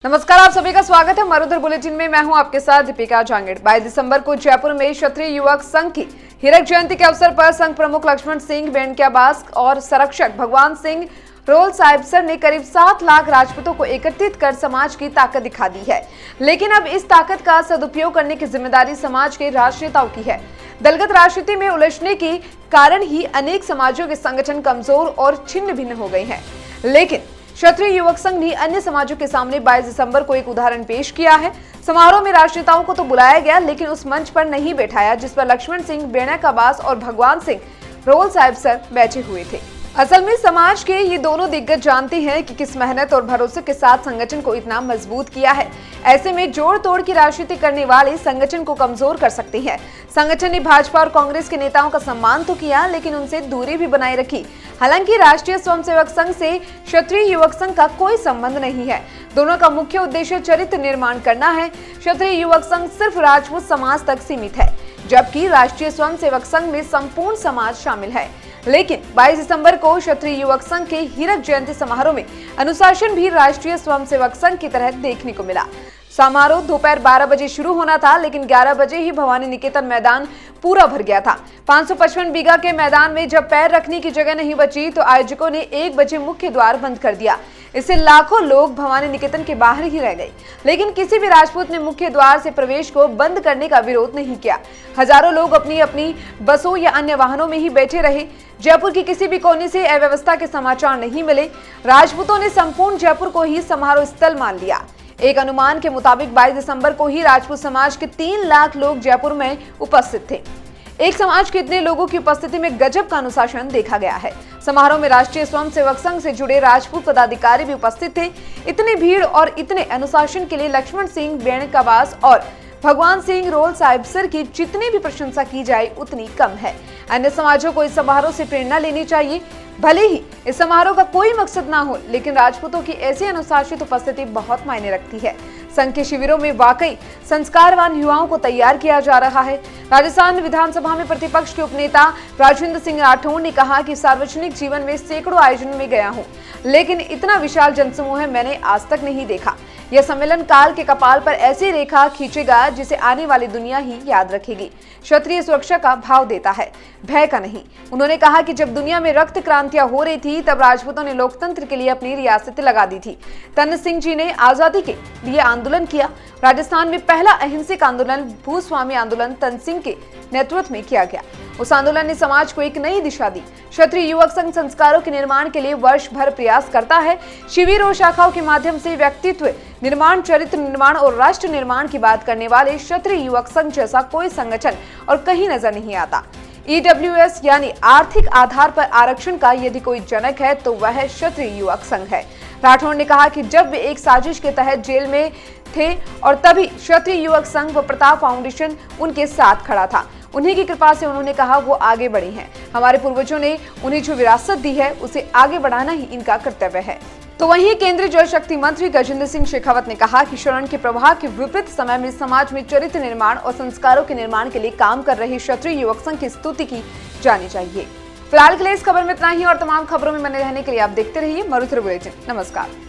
नमस्कार, आप सभी का स्वागत है मरुधर बुलेटिन में। मैं हूं आपके साथ दीपिका जांगड़। 22 दिसंबर को जयपुर में क्षत्रिय युवक संघ की हीरक जयंती के अवसर पर संघ प्रमुख लक्ष्मण सिंह बेंडक्याबास और संरक्षक भगवान सिंह रोल साहिबसर ने करीब 7 लाख राजपूतों को एकत्रित कर समाज की ताकत दिखा दी है। लेकिन अब इस ताकत का सदुपयोग करने की जिम्मेदारी समाज के राजनेताओं की है। दलगत राजनीति में उलझने के कारण ही अनेक समाजों के संगठन कमजोर और छिन्न भिन्न हो गए हैं। लेकिन क्षत्रिय युवक संघ ने अन्य समाजों के सामने 22 दिसंबर को एक उदाहरण पेश किया है। समारोह में राजनेताओं को तो बुलाया गया, लेकिन उस मंच पर नहीं बैठाया जिस पर लक्ष्मण सिंह बेंडक्याबास और भगवान सिंह रोल साहिबसर बैठे हुए थे। असल में समाज के ये दोनों दिग्गज जानते हैं कि किस मेहनत और भरोसे के साथ संगठन को इतना मजबूत किया है। ऐसे में जोड़ तोड़ की राजनीति करने वाले संगठन को कमजोर कर सकते हैं। संगठन ने भाजपा और कांग्रेस के नेताओं का सम्मान तो किया, लेकिन उनसे दूरी भी बनाए रखी। हालांकि राष्ट्रीय स्वयंसेवक संघ से क्षत्रिय युवक संघ का कोई संबंध नहीं है। दोनों का मुख्य उद्देश्य चरित्र निर्माण करना है। क्षत्रिय युवक संघ सिर्फ राजपूत समाज तक सीमित है, जबकि राष्ट्रीय स्वयंसेवक संघ में संपूर्ण समाज शामिल है। लेकिन 22 दिसंबर को क्षत्रिय युवक संघ के हीरक जयंती समारोह में अनुशासन भी राष्ट्रीय स्वयंसेवक संघ की तरह देखने को मिला। समारोह दोपहर 12 बजे शुरू होना था, लेकिन 11 बजे ही भवानी निकेतन मैदान पूरा भर गया था। 555 बीघा के मैदान में जब पैर रखने की जगह नहीं बची तो आयोजकों ने 1 बजे मुख्य द्वार बंद कर दिया। इससे लाखों लोग भवानी निकेतन के बाहर ही रह गए, लेकिन किसी भी राजपूत ने मुख्य द्वार से प्रवेश को बंद करने का विरोध नहीं किया। हजारों लोग अपनी अपनी बसों या अन्य वाहनों में ही बैठे रहे। जयपुर की किसी भी कोने से अव्यवस्था के समाचार नहीं मिले। राजपूतों ने संपूर्ण जयपुर को ही समारोह स्थल मान लिया। एक अनुमान के मुताबिक 22 दिसंबर को ही राजपूत समाज के 3 लाख लोग जयपुर में उपस्थित थे। एक समाज के इतने लोगों की उपस्थिति में गजब का अनुशासन देखा गया है। समारोह में राष्ट्रीय स्वयंसेवक संघ से जुड़े राजपूत पदाधिकारी भी उपस्थित थे। इतनी भीड़ और इतने अनुशासन के लिए लक्ष्मण सिंह बेंडक्याबास और भगवान सिंह रोल साहिबसर की जितनी भी प्रशंसा की जाए उतनी कम है। अन्य समाजों को इस समारोह से प्रेरणा लेनी चाहिए। भले ही इस समारोह का कोई मकसद ना हो, लेकिन राजपूतों की ऐसी अनुशासित उपस्थिति बहुत मायने रखती है। संघ के शिविरों में वाकई संस्कारवान युवाओं को तैयार किया जा रहा है। राजस्थान विधानसभा में प्रतिपक्ष के उपनेता राजेंद्र सिंह राठौड़ ने कहा कि सार्वजनिक जीवन में सैकड़ों आयोजन में गया हूं, लेकिन इतना विशाल जनसमूह मैंने आज तक नहीं देखा। यह सम्मेलन काल के कपाल पर ऐसी रेखा खींचेगा जिसे आने वाली दुनिया ही याद रखेगी। क्षत्रिय सुरक्षा का भाव देता है, भय का नहीं। उन्होंने कहा कि जब दुनिया में रक्त क्रांतियां हो रही थी, तब राजपूतों ने लोकतंत्र के लिए अपनी रियासतें लगा दी थी। तन सिंह जी ने आजादी के लिए आंदोलन किया। राजस्थान में पहला अहिंसक आंदोलन भूस्वामी आंदोलन तन सिंह के नेतृत्व में किया गया। उस आंदोलन ने समाज को एक नई दिशा दी। क्षत्रिय युवक संघ संस्कारों के निर्माण के लिए वर्ष भर प्रयास करता है। शिविर और शाखाओं के माध्यम से व्यक्तित्व निर्माण, चरित्र निर्माण और राष्ट्र निर्माण की बात करने वाले क्षत्रिय युवक संघ जैसा कोई संगठन और कहीं नजर नहीं आता। EWS यानी आर्थिक आधार पर आरक्षण का यदि कोई जनक है तो वह क्षत्रिय युवक संघ है। राठौड़ ने कहा कि जब वे एक साजिश के तहत जेल में थे और तभी क्षत्रिय युवक संघ व प्रताप फाउंडेशन उनके साथ खड़ा था। उन्हीं की कृपा से उन्होंने कहा वो आगे बढ़े हैं। हमारे पूर्वजों ने उन्हें जो विरासत दी है उसे आगे बढ़ाना ही इनका कर्तव्य है। तो वहीं केंद्रीय जल शक्ति मंत्री गजेंद्र सिंह शेखावत ने कहा कि शरण के प्रवाह के विपरीत समय में समाज में चरित्र निर्माण और संस्कारों के निर्माण के लिए काम कर रहे क्षत्रिय युवक संघ की स्तुति की जानी चाहिए। फिलहाल के लिए इस खबर में इतना ही और तमाम खबरों में बने रहने के लिए आप देखते रहिए मरुधर बुलेटिन। नमस्कार।